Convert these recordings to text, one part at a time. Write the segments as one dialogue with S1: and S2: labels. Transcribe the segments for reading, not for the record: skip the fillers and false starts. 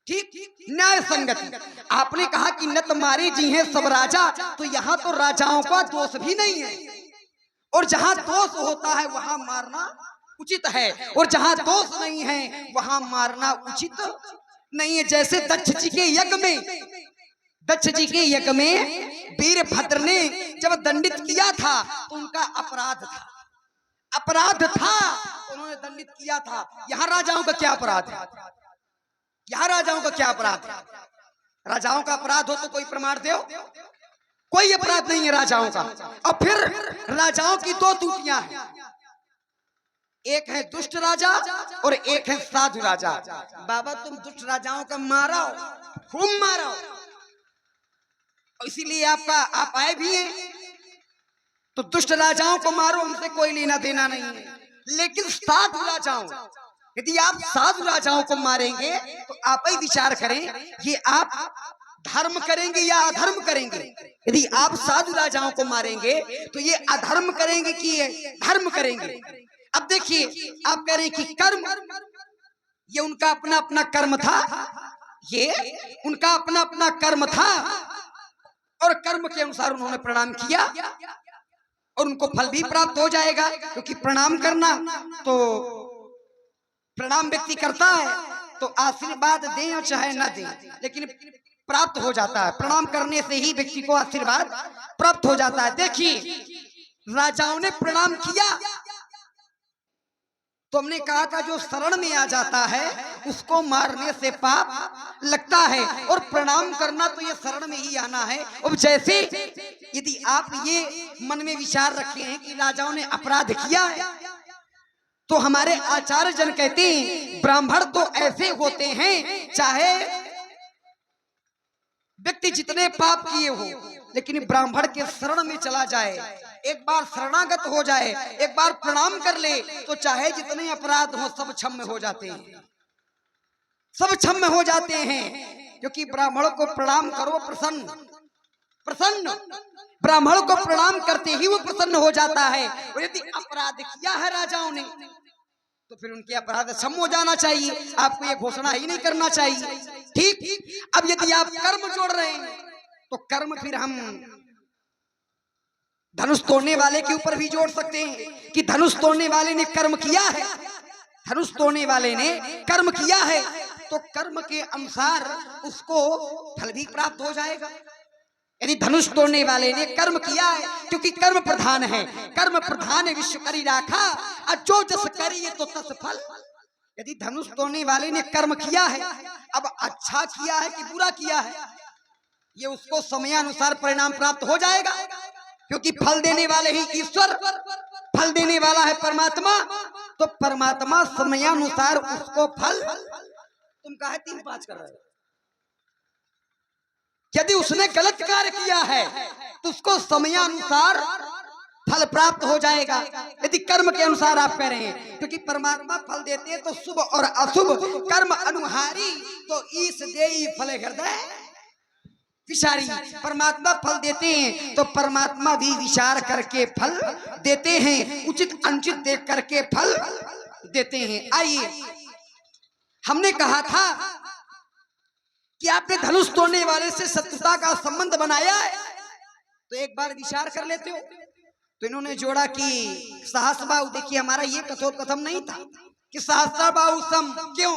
S1: ठीक, न्याय संगति। आपने कहा कि न तुम्हारे जी हैं सब राजा, तो यहाँ तो राजाओं का दोष भी नहीं है, और जहाँ दोष होता है वहां मारना उचित है, और जहाँ दोष नहीं है वहां मारना उचित नहीं है। जैसे दक्ष जी के यज्ञ में वीरभद्र ने जब दंडित किया था तो उनका अपराध था, उन्होंने दंडित किया था। यहाँ राजाओं का क्या अपराध है? यहाँ राजाओं का क्या अपराध है? राजाओं का अपराध हो तो कोई प्रमाण दो, कोई अपराध नहीं है राजाओं का। और फिर राजाओं की दो टूटियां हैं, एक है दुष्ट राजा और एक है साधु राजा। बाबा तुम दुष्ट राजाओं का मारो, खूब मारो, इसीलिए आप आए भी हैं, तो दुष्ट राजाओं को मारो, हमसे कोई लेना देना नहीं है। लेकिन साधु राजाओं, यदि आप साधु राजाओं को मारेंगे तो आप ही विचार करें, ये आप धर्म करेंगे या अधर्म करेंगे? यदि आप साधु राजाओं को मारेंगे तो ये अधर्म करेंगे कि ये धर्म करेंगे? अब देखिए, आप कह रहे हैं कि कर्म, ये उनका अपना अपना कर्म था, ये उनका अपना अपना कर्म था, और कर्म के अनुसार उन्होंने प्रणाम किया और उनको फल भी प्राप्त हो जाएगा, क्योंकि प्रणाम करना तो प्रणाम व्यक्ति करता है तो आशीर्वाद दें चाहे न दें, लेकिन प्राप्त हो जाता है। प्रणाम करने से ही व्यक्ति को आशीर्वाद प्राप्त हो जाता है। देखिए, राजाओं ने प्रणाम किया तो हमने कहा था जो शरण में आ जाता है उसको मारने से पाप लगता है, और प्रणाम करना तो ये शरण में ही आना है। और जैसे यदि आप ये मन में विचार रखे हैं कि राजाओं ने अपराध किया है, तो हमारे आचार्य जन कहते हैं ब्राह्मण तो ऐसे होते हैं, चाहे व्यक्ति जितने पाप किए हो, लेकिन ब्राह्मण के शरण में चला जाए, एक बार शरणागत हो जाए, एक बार प्रणाम कर ले, तो चाहे जितने अपराध हो सब क्षम्य हो जाते हैं, सब क्षम्य हो जाते हैं। क्योंकि ब्राह्मणों को प्रणाम करो प्रसन्न, ब्राह्मणों को प्रणाम करते ही वो प्रसन्न हो जाता है। और यदि अपराध किया है राजाओं ने तो फिर उनके अपराध क्षम हो जाना चाहिए, आपको ये घोषणा ही नहीं करना चाहिए। ठीक, अब यदि आप कर्म जोड़ रहे हैं तो कर्म फिर हम धनुष तोड़ने वाले के ऊपर भी जोड़ सकते हैं कि धनुष तोड़ने वाले ने कर्म किया है, धनुष तोड़ने वाले ने कर्म किया है, तो कर्म के अनुसार उसको फल भी प्राप्त हो जाएगा। यदि धनुष तोड़ने वाले ने कर्म किया है, क्योंकि कर्म प्रधान है, कर्म प्रधान विश्व करी राखा, जो जस करिए तो तस फल। यदि धनुष तोड़ने वाले ने कर्म किया है, अब अच्छा किया है कि बुरा किया है, ये उसको समयानुसार परिणाम प्राप्त हो जाएगा, क्योंकि फल देने वाले ही ईश्वर, फल देने वाला है परमात्मा, तो परमात्मा समयानुसार उसको फल। तुम काहे 3-5 कर रहे हो? यदि उसने गलत कार्य किया है तो उसको समयानुसार फल प्राप्त हो जाएगा। यदि कर्म के अनुसार आप कह रहे हैं, क्योंकि परमात्मा फल देते हैं तो शुभ और अशुभ कर्म अनुहारी, तो ईश देई फल हृदय विचारी। परमात्मा फल देते हैं तो परमात्मा भी विचार करके फल देते हैं, उचित अनुचित देख करके फल देते हैं। आइए, हमने कहा था कि आपने धनुष तोड़ने वाले से शत्रुता का संबंध बनाया है, तो एक बार विचार कर लेते हो। तो इन्होंने जोड़ा कि सहस्रबाहु, देखिए हमारा ये कथोपकथन नहीं था कि सहस्रबाहु सम, क्यों?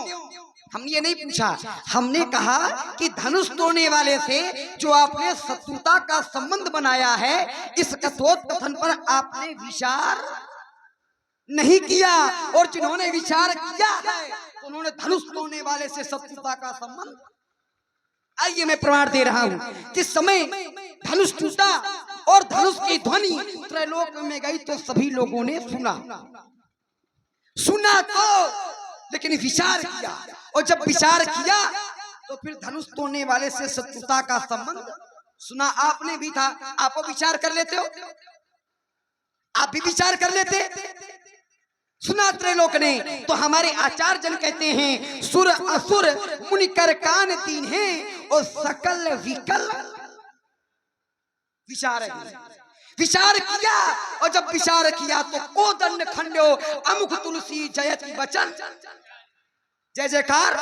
S1: हमने ये नहीं पूछा, हमने कहा कि धनुष तोड़ने वाले से जो आपने शत्रुता का संबंध बनाया है, इस कथोपकथन पर आपने विचार नहीं किया, और जिन्होंने विचार किया है तो उन्होंने धनुष तोड़ने वाले से शत्रुता का संबंध। आइए, मैं प्रमाण दे रहा हूं कि समय धनुष टूटा और धनुष की ध्वनि त्रैलोक में गई तो सभी लोगों ने सुना तो, लेकिन विचार किया, और जब विचार किया तो फिर धनुष तोड़ने वाले से शत्रुता का संबंध सुना। आपने भी था, आप विचार कर लेते हो, आप भी विचार कर लेते, सुना त्रैलोक ने। तो हमारे आचार्य जन कहते हैं सुर असुर मुनि कर कान तीन हैं और सकल विकल विचार किया, और जब विचार किया तो कोदंड खंडो अमुख तुलसी जयति वचन। जय जयकार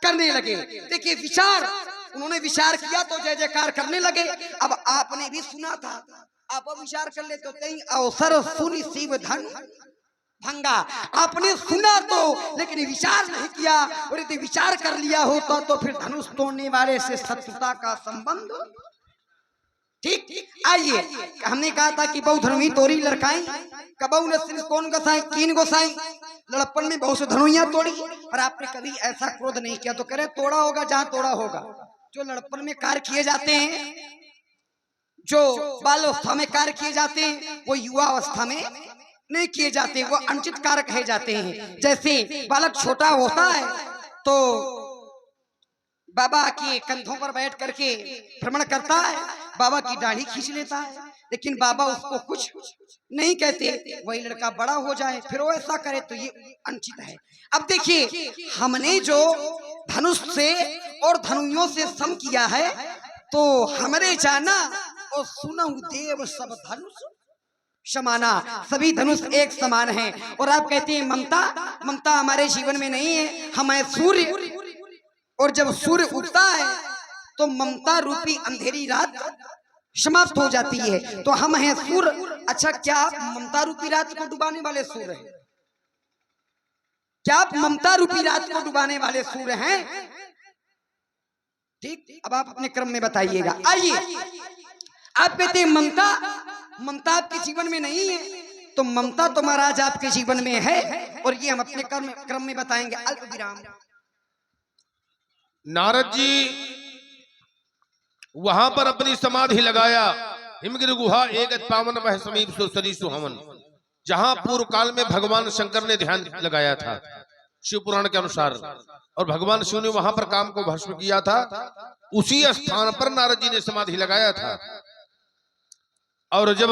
S1: करने लगे। देखिए विचार, उन्होंने विचार किया तो जय जयकार करने लगे। अब आपने भी सुना था, आप विचार कर ले तो कहीं अवसर सुन शिव धन भंगा। आपने सुना तो लेकिन विचार नहीं किया, और यदि विचार कर लिया होता तो फिर धनुष तोड़ने वाले से शत्रुता का संबंध। ठीक, आइए, हमने कहा था कि बहु धनुई तोड़ी लड़काई, कबहू ने सिर्फ कौन गोसाई, तीन गोसाई लड़प्पन में बहुत से धनुइयां तोड़ी। और आपने कभी ऐसा क्रोध नहीं किया तो करे तोड़ा होगा जहां तोड़ा होगा। जो लड़प्पन में कार्य किए जाते हैं, जो बाल अवस्था में कार्य किए जाते हैं, वो युवा अवस्था में नहीं किए जाते, वो अनुचित कार्य कहे जाते हैं। जैसे बालक छोटा होता है तो बाबा के कंधों पर बैठ करके भ्रमण करता है, बाबा की दाढ़ी खींच लेता है, लेकिन बाबा उसको कुछ नहीं कहते। वही लड़का बड़ा हो जाए फिर वो ऐसा करे तो ये अनुचित है। अब देखिए, हमने जो धनुष से और धनुइयों से सम किया है, तो हमरे जाना और सुना देव सब धनुष समाना, सभी धनुष एक समान हैं। और आप कहते हैं ममता, ममता हमारे जीवन में नहीं है, हम है सूर्य, और जब सूर्य उगता है तो ममता रूपी अंधेरी रात समाप्त हो जाती है। तो हम हैं सूर्य। अच्छा, क्या आप ममता रूपी रात को डुबाने वाले सूर्य हैं? क्या आप ममता रूपी रात को डुबाने वाले सूर्य हैं? ठीक, अब आप अपने क्रम में बताइएगा। आइए, आप कहते हैं ममता, ममता आपके जीवन में नहीं है, तो ममता तो महाराज आपके जीवन में है, और ये हम अपने क्रम में बताएंगे। अल्प विराम।
S2: नारद जी वहां पर अपनी समाधि लगाया, हिमगिरि गुहा एक पावन वह समीप सुसरी सुहावन, जहां पूर्व काल में भगवान शंकर ने ध्यान लगाया था शिव पुराण के अनुसार, और भगवान शिव ने वहां पर काम को भस्म किया था। उसी स्थान पर नारद जी ने समाधि लगाया था। और जब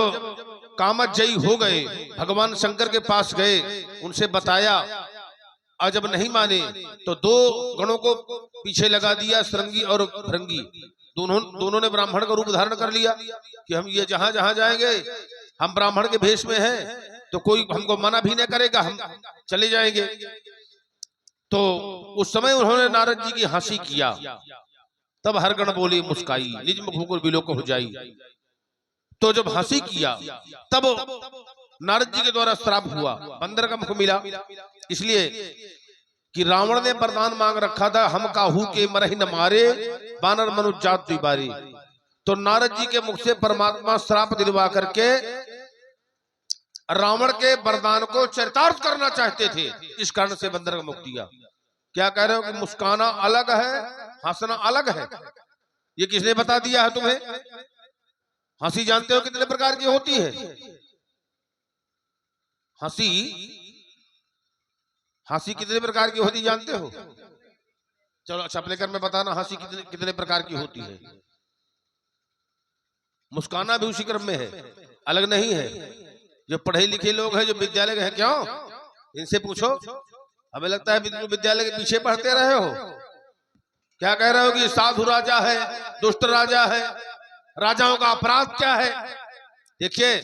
S2: कामजयी हो गए, भगवान शंकर के पास गए, उनसे बताया, और जब नहीं माने तो दो गणों को पीछे लगा दिया, सरंगी और भृंगी। दोनों ने ब्राह्मण का रूप धारण कर लिया कि हम ये जहां जहां जाएंगे हम ब्राह्मण के भेष में हैं, तो कोई हमको मना भी नहीं करेगा, हम चले जाएंगे। तो उस समय उन्होंने नारद जी की हंसी किया, तब हर गण बोली मुस्काई, निज मुख मुकुर बिलोक हो जाई। तो जब हंसी किया तब नारद जी के द्वारा श्राप हुआ, बंदर का मुख मिला, इसलिए कि रावण ने वरदान मांग रखा था, हम काहू के मरहि न मारे, बानर मनुष्य जात द्विबारी। तो नारद जी के मुख से परमात्मा श्राप दिलवा करके रावण के वरदान को चरितार्थ करना चाहते थे, इस कारण से बंदर का मुख दिया। क्या कह रहे हो कि मुस्काना अलग है, हंसना अलग है? ये किसने बता दिया है तुम्हें? हंसी जानते हो कितने प्रकार की होती है? हंसी कितने प्रकार की होती जानते हो? चलो अच्छा, अपने घर में बताना, हंसी कितने प्रकार की होती है? मुस्काना भी उसी क्रम में है, अलग नहीं है। जो पढ़े लिखे लोग हैं, जो विद्यालय के हैं, क्यों इनसे पूछो, हमें लगता है विद्यालय के पीछे पढ़ते रहे हो। क्या कह रहे हो कि साधु राजा है, दुष्ट राजा है, राजाओं का अपराध क्या है? देखिए,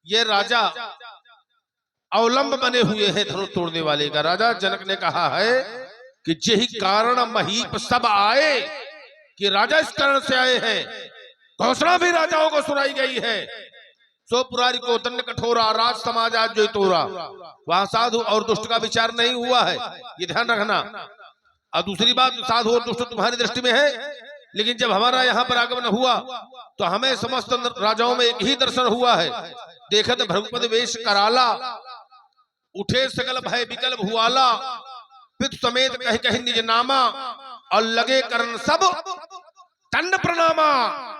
S2: ये राजा अवलंब बने हुए हैं धनुष तोड़ने वाले का। राजा जनक ने कहा है कि यही कारण महीप सब आए, कि राजा इस कारण से आए हैं। घोषणा भी राजाओं को सुनाई गई है, सो पुरारी को दंड कठोरा, राज समाज आज जो तोरा। वहां साधु और दुष्ट का विचार नहीं हुआ है, ये ध्यान रखना। और दूसरी बात, साधु और दुष्ट तुम्हारी दृष्टि में है, लेकिन जब हमारा यहाँ पर आगमन हुआ तो हमें समस्त राजाओं में एक ही दर्शन हुआ है। देखत भ्रगुपति वेश कराला, उठे सकल भय विकल भुआला, पितु समेत कह कह निज नामा, और लगे करन सब दंड प्रणामा।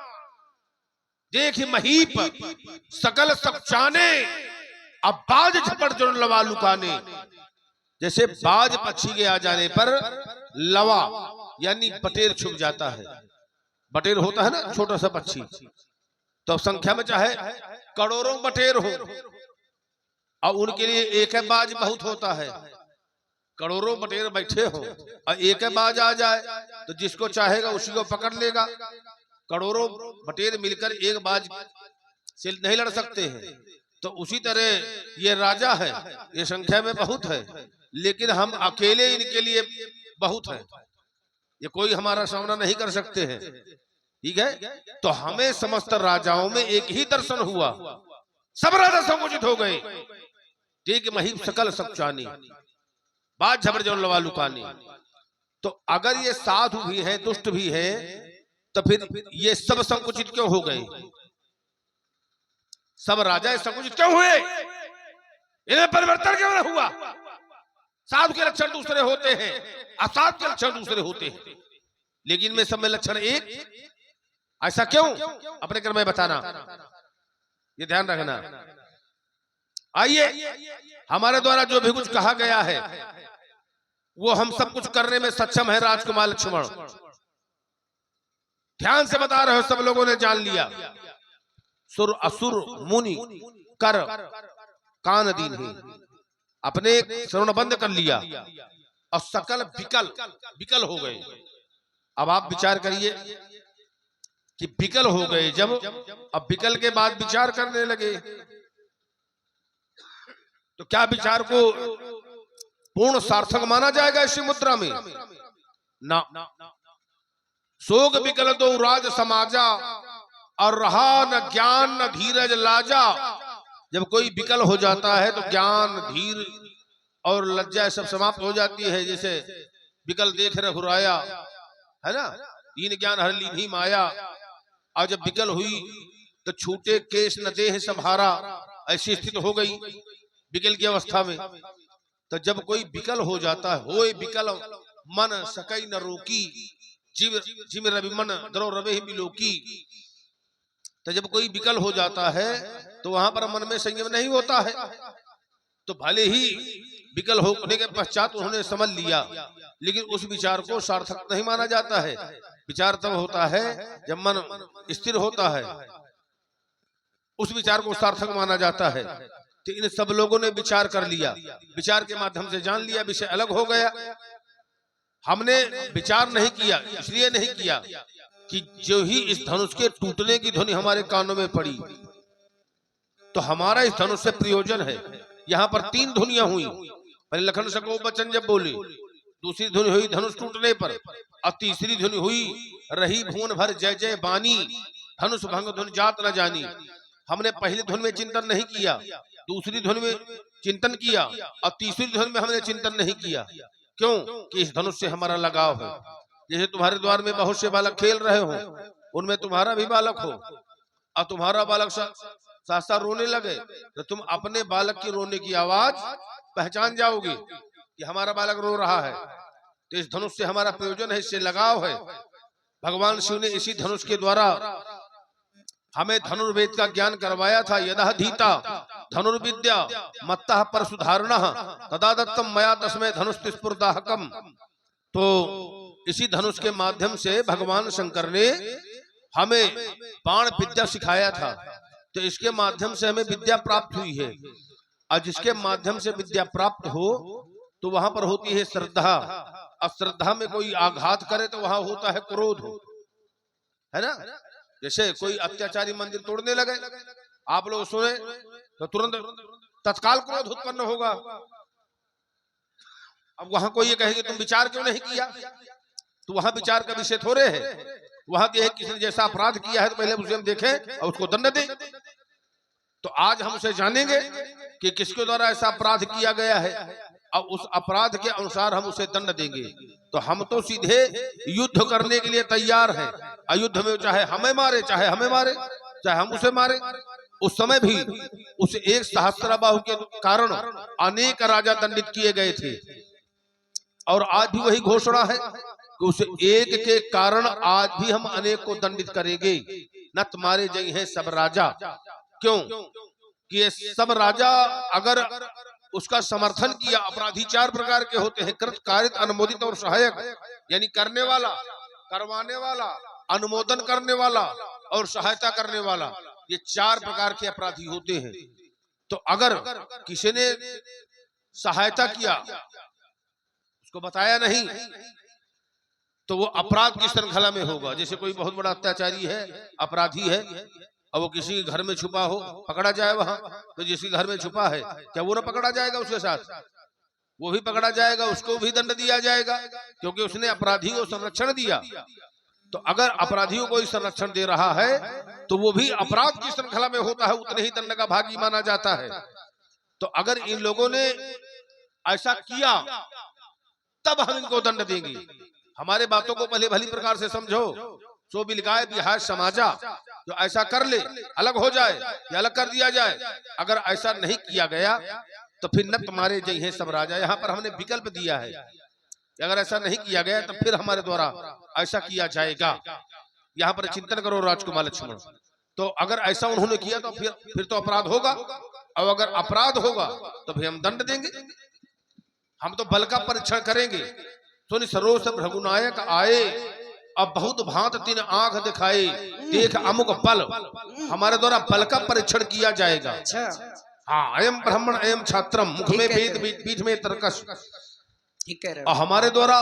S2: देख महीप सकल सब चाने, अब बाज झपट जो लवा लुकाने। जैसे बाज पक्षी के आ जाने पर लवा यानी बटेर छुप जाता है। बटेर होता है ना, छोटा सा पक्षी, तो संख्या में चाहे करोड़ों बटेर हो, और उनके लिए एक है बाज बहुत होता है। करोड़ों बटेर बैठे हो और एक है बाज आ जाए तो जिसको चाहेगा उसी को पकड़ लेगा। करोड़ों बटेर मिलकर एक बाज से नहीं लड़ सकते हैं। तो उसी तरह ये राजा है, ये संख्या में बहुत है, लेकिन हम अकेले इनके लिए बहुत है, ये कोई हमारा सामना नहीं कर सकते हैं। ठीक है, तो हमें समस्त राजाओं में एक ही दर्शन हुआ, सब राजा संकुचित हो गए। ठीक महीप सकल सब चानी, बात झबर जो लवालुकानी। तो अगर ये साधु भी है, दुष्ट भी है, तो फिर ये सब संकुचित क्यों हो गए? सब राजा संकुचित क्यों हुए? इन्हें परिवर्तन क्यों न हुआ? साधु के लक्षण दूसरे होते हैं, असाधु के लक्षण दूसरे होते हैं, लेकिन में सब में लक्षण एक। ऐसा क्यों? अपने कर्म में बताना, ये ध्यान रखना। आइए, हमारे द्वारा जो भी कुछ कहा गया है वो हम सब कुछ करने में सक्षम है। राजकुमार लक्ष्मण ध्यान से बता रहे हो, सब लोगों ने जान लिया। सुर असुर मुनि कर कान दीन ही, अपने श्रवण बंद कर लिया और सकल विकल हो गए। अब आप विचार करिए कि विकल हो गए जब, अब विकल के बाद विचार करने लगे, तो क्या विचार को पूर्ण सार्थक माना जाएगा इसी मुद्रा में? ना। सोग विकल दो राज समाजा, और रहा न ज्ञान न धीरज लाजा। जब कोई विकल हो जाता है तो ज्ञान, धीर और लज्जा सब समाप्त हो जाती है। जैसे विकल देख रघुराया, है ना, दीन ज्ञान हर लीन ही माया। और जब विकल हुई तो छूटे केश न देह संहारा, ऐसी स्थिति हो गई विकल की अवस्था में। तो जब कोई विकल हो जाता है, होए विकल मन सकई न रोकी, जिम रवि मन द्रो रवे ही मिलोकी। तो जब कोई विकल हो जाता है तो वहां पर मन में संयम नहीं होता है। तो भले ही विकल होने के पश्चात उन्होंने समझ लिया, लेकिन उस विचार को सार्थक नहीं माना जाता है। विचार तब होता है जब मन स्थिर होता है, उस विचार को सार्थक माना जाता है। तो इन सब लोगों ने विचार कर लिया, विचार के माध्यम से जान लिया, विषय अलग हो गया। हमने विचार नहीं किया, इसलिए नहीं किया कि जो ही इस धनुष के टूटने की ध्वनि हमारे कानों में पड़ी तो हमारा इस धनुष से प्रयोजन है। यहाँ पर 3 ध्वनियां हुई। पहले लखन सको बचन जब बोले, दूसरी ध्वनि हुई धनुष टूटने पर, और तीसरी ध्वनि हुई रही भुवन भर जय जय बानी, धनुष भंग ध्वनि जात न जानी। हमने पहली ध्वनि में चिंतन नहीं किया, दूसरी ध्वनि में चिंतन किया, और तीसरी ध्वनि में हमने चिंतन नहीं किया। क्यों? कि इस धनुष से हमारा लगाव है। जैसे तुम्हारे द्वार में बहुत से बालक खेल रहे हो, उनमें तुम्हारा भी बालक हो, और तुम्हारा बालक साथ रोने लगे, तो तुम अपने बालक की रोने की आवाज पहचान जाओगे कि हमारा बालक रो रहा है। तो इस धनुष से हमारा प्रयोजन है, इससे लगाव है। भगवान शिव ने इसी धनुष के द्वारा हमें धनुर्वेद का ज्ञान करवाया था। यदा धीता धनुर्विद्या मत्तः परशुधारणः तदा दत्तम मया तस्मै धनुस्तिस्फुरदाहकम। तो इसी धनुष के माध्यम से भगवान शंकर ने हमें बाण विद्या सिखाया था। तो इसके माध्यम से हमें विद्या प्राप्त हुई है, और जिसके माध्यम से विद्या प्राप्त हो तो वहां पर होती है श्रद्धा। अब श्रद्धा में कोई आघात करे तो वहां होता है क्रोध, है ना। जैसे कोई अत्याचारी मंदिर तोड़ने लगे, आप लोग सुने तो तुरंत तत्काल क्रोध उत्पन्न होगा। अब वहां कोई ये कहेगा तुम विचार क्यों नहीं किया, तो वहां विचार का विषय थोड़े है। वहां ये किसी ने जैसा अपराध किया है तो पहले उसे हम देखें और उसको दंड दें। तो आज हम उसे जानेंगे कि किसके द्वारा ऐसा अपराध किया गया है, और उस अपराध के अनुसार हम उसे दंड देंगे। तो हम तो सीधे युद्ध करने के लिए तैयार हैं। अयुद्ध में चाहे हमें मारे, चाहे हमें मारे, चाहे हम उसे मारे। उस समय भी उस एक सहस्त्रबाहु के कारण अनेक राजा दंडित किए गए थे, और आज भी वही घोषणा है कि उस एक के कारण आज भी हम अनेक को दंडित करेंगे। न तुम्हारे जय हैं सब राजा। क्यों? कि ये सब राजा अगर उसका समर्थन किया, अपराधी 4 प्रकार के होते हैं, कृत, कारित, अनुमोदित और सहायक। यानी करने वाला, करवाने वाला, अनुमोदन करने वाला और सहायता करने वाला, ये 4 प्रकार के अपराधी होते हैं। तो अगर किसी ने सहायता किया, उसको बताया नहीं, तो वो अपराध की श्रृंखला में होगा। जैसे कोई बहुत बड़ा अत्याचारी है, अपराधी है, और वो किसी घर में छुपा हो, पकड़ा जाए वहां, तो जिसके घर में छुपा है क्या वो ना पकड़ा जाएगा? उसके साथ वो भी पकड़ा जाएगा, उसको भी दंड दिया जाएगा। क्योंकि उसने अपराधी को संरक्षण दिया। तो अगर अपराधियों को ही संरक्षण दे रहा है तो वो भी अपराध की श्रृंखला में होता है, उतने ही दंड का भागी माना जाता है। तो अगर इन लोगों ने ऐसा किया तब हम इनको दंड देंगे। हमारे बातों को पहले भली प्रकार से समझो। सो बिलगाए बिहार समाजा, जो ऐसा कर ले अलग हो जाए या अलग कर दिया जाए। अगर ऐसा नहीं किया गया तो फिर न तुम्हारे जय हैं सब राजा। यहाँ पर हमने विकल्प दिया है कि अगर ऐसा नहीं किया गया तो फिर हमारे द्वारा ऐसा किया जाएगा। यहाँ पर चिंतन करो राजकुमार लक्ष्मण। तो अगर ऐसा उन्होंने किया तो फिर तो अपराध होगा, और अगर अपराध होगा तो फिर हम दंड देंगे। हम तो बल का परीक्षण करेंगे। सुनि सरोस रघुनायक आए, अब बहुत भांत तीन आंख दिखाए, देख अमुक बल। हमारे द्वारा बल का परीक्षण किया जाएगा। हाँ, अयम ब्राह्मण अयम छात्रम, मुख में वेद पीठ में तर्कश। और हमारे द्वारा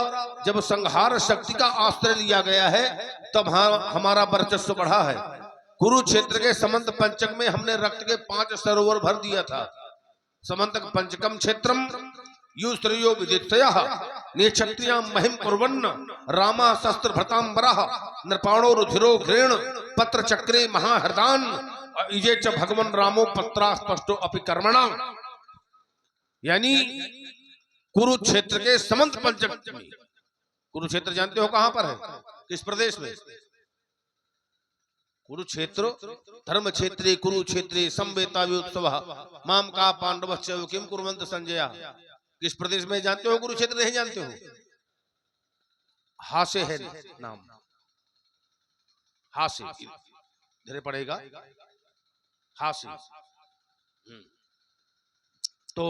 S2: जब संहार शक्ति का आश्रय लिया गया है तब हमारा वर्चस्व बढ़ा है। कुरुक्षेत्र के समंत पंचक में हमने रक्त के 5 सरोवर भर दिया था। समंतक पंचकम क्षेत्रम युस्त्रियो विदितयः निक्षत्रियां महिम कुर्वन्न रामा शस्त्र भृतांबरः नृपाणो रुधिरो घृण पत्र चक्रे महाहृदान इजे च भगवन रामो पत्रा स्पष्टो अपि कर्मणा। यानी कुरुक्षेत्र के समंत पंचक में, कुरुक्षेत्र जानते हो कहां पर है, किस प्रदेश में? कुरुक्षेत्र धर्म क्षेत्रे कुरुक्षेत्रे संवेता उत्सव माम का पांडवश्च किम कुर्वन्त संजय। किस प्रदेश में जानते हो कुरुक्षेत्र? नहीं जानते हो? हासे है नाम, हासे इधर पड़ेगा हासे। तो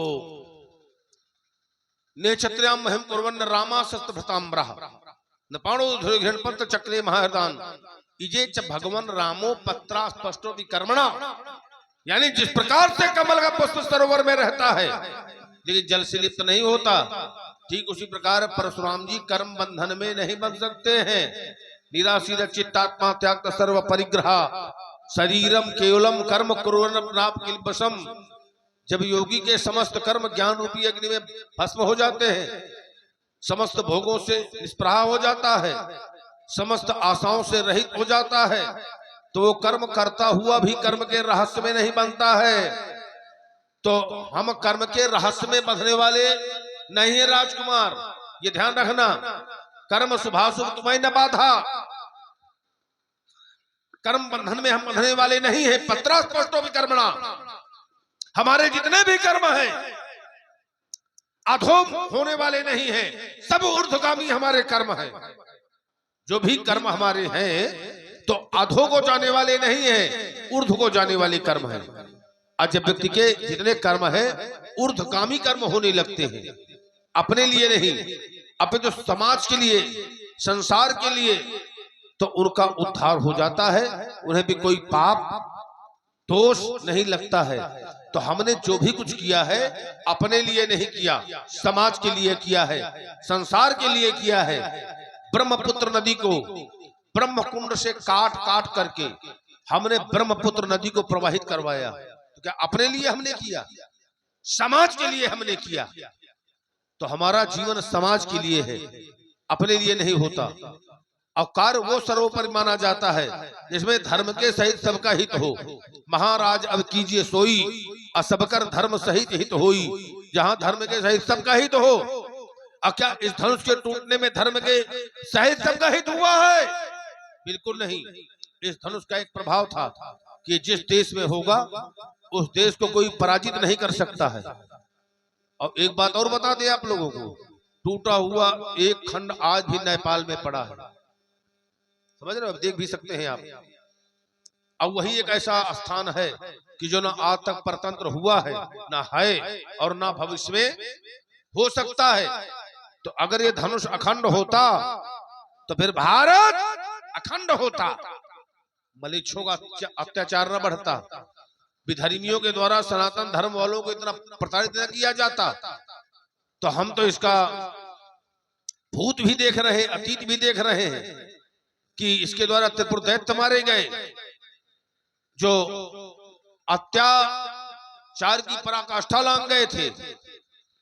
S2: नेक्षत्र्याम महिम कुर्वन्न रामा शस्त्र भृतांबरः नृपाणो रुधिरो पत्र चक्रे महाहृदान इजे च भगवन रामो पत्रा स्पष्टो विकर्मणा। यानी जिस प्रकार से कमल का पुष्प सरोवर में रहता है लेकिन जल से लिप्त नहीं होता, ठीक उसी प्रकार परशुराम जी कर्म बंधन में नहीं बन सकते हैं। निराशीर चित्तात्मा त्याग सर्व परिग्रह शरीरम केवलम कर्म कुर्वन् प्राप किल्बसम। जब योगी के समस्त कर्म ज्ञान रूपी अग्नि में भस्म हो जाते हैं, समस्त भोगों से निष्प्रह हो जाता है, समस्त आशाओं से रहित हो जाता है, तो वो कर्म करता हुआ भी कर्म के रहस्य में नहीं बनता है। तो हम कर्म के रहस्य में बंधने वाले नहीं है राजकुमार, ये ध्यान रखना। कर्म शुभाशुभ तुम्हें न बाधा, कर्म बंधन में हम बंधने वाले नहीं है। पत्रा स्पष्टो विकर्मणा, हमारे जितने भी कर्म हैं अधोम होने वाले नहीं हैं, सब ऊर्ध्वगामी हमारे कर्म हैं। जो भी कर्म हमारे हैं तो अधो को जाने वाले नहीं है, ऊर्ध्व को जाने वाले कर्म हैं। आज जब व्यक्ति के जितने कर्म है ऊर्ध्वगामी कर्म होने लगते हैं, अपने लिए नहीं, अपने जो समाज के लिए, संसार के लिए, तो उनका उद्धार हो जाता है, उन्हें भी कोई पाप दोष नहीं लगता है। तो हमने जो भी कुछ किया है अपने लिए नहीं किया, समाज के लिए किया है, संसार के लिए किया है। ब्रह्मपुत्र नदी को ब्रह्म कुंड से काट काट करके हमने ब्रह्मपुत्र नदी को प्रवाहित करवाया। तो क्या अपने लिए हमने किया? समाज के लिए हमने किया। तो हमारा जीवन समाज के लिए है, अपने लिए नहीं होता। और कार्य वो सर्वोपरि माना जाता है जिसमें धर्म के सहित सबका हित हो। महाराज अब कीजिए सोई, और सबकर धर्म सहित हित होई। जहां धर्म के सहित सबका हित हो। और क्या इस धनुष के टूटने में धर्म के सहित सबका हित हुआ है? बिल्कुल नहीं। इस धनुष का एक प्रभाव था कि जिस देश में होगा उस देश को कोई पराजित नहीं कर सकता है। और एक बात और बता दें आप लोगों को, टूटा हुआ एक खंड आज भी नेपाल में पड़ा है, समझ रहे हो? अब देख भी सकते हैं आप। अब वही एक ऐसा स्थान है कि जो ना आज तक परतंत्र हुआ है, ना है और ना भविष्य में हो सकता है। तो अगर ये धनुष अखंड होता तो फिर भारत अखंड होता, मलेच्छों का अत्याचार न बढ़ता, विधर्मियों के द्वारा सनातन धर्म वालों को इतना प्रताड़ित न किया जाता। तो हम तो इसका भूत भी देख रहे, अतीत भी देख रहे हैं कि इसके द्वारा त्रिपुर दैत्य मारे गए, जो अत्याचार की पराकाष्ठा लांग गए थे।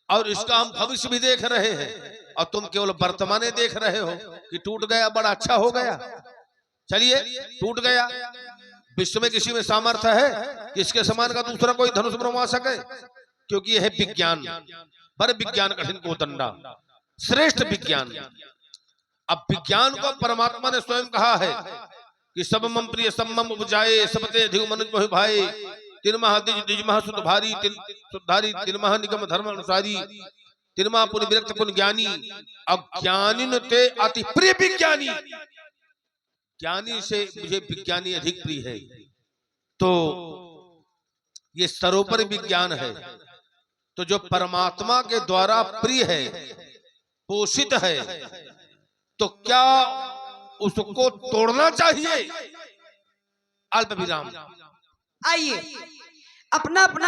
S2: और इसका हम भविष्य भी देख रहे हैं, और तुम केवल वर्तमाने देख रहे हो कि टूट गया, बड़ा अच्छा हो गया। चलिए, टूट गया। विश्व में किसी में सामर्थ्य है कि इसके समान का दूसरा कोई धनुष बनवा सके? क्योंकि यह है विज्ञान, पर विज्ञान कठिन को दंडा, श्रेष्ठ विज्ञान। अब विज्ञान को परमात्मा ने स्वयं कहा है कि सब मम प्रिय सम्मम उपजाए, सबते अधिक मनुज मोहि भाए, तिरमह द्विजमह सुत भारी सुधारी, तिरमह निगम धर्म अनुसारी, तिरमा पुनि विरक्त पुनि ज्ञानी, अज्ञानी ते अति प्रिय विज्ञानी। ज्ञानी से मुझे विज्ञानी अधिक प्रिय है। तो ये सर्वोपरि विज्ञान है। तो जो परमात्मा के द्वारा प्रिय है, पोषित है, तो क्या उसको तोड़ना चाहिए? अल्प विराम।
S1: आइए अपना अपना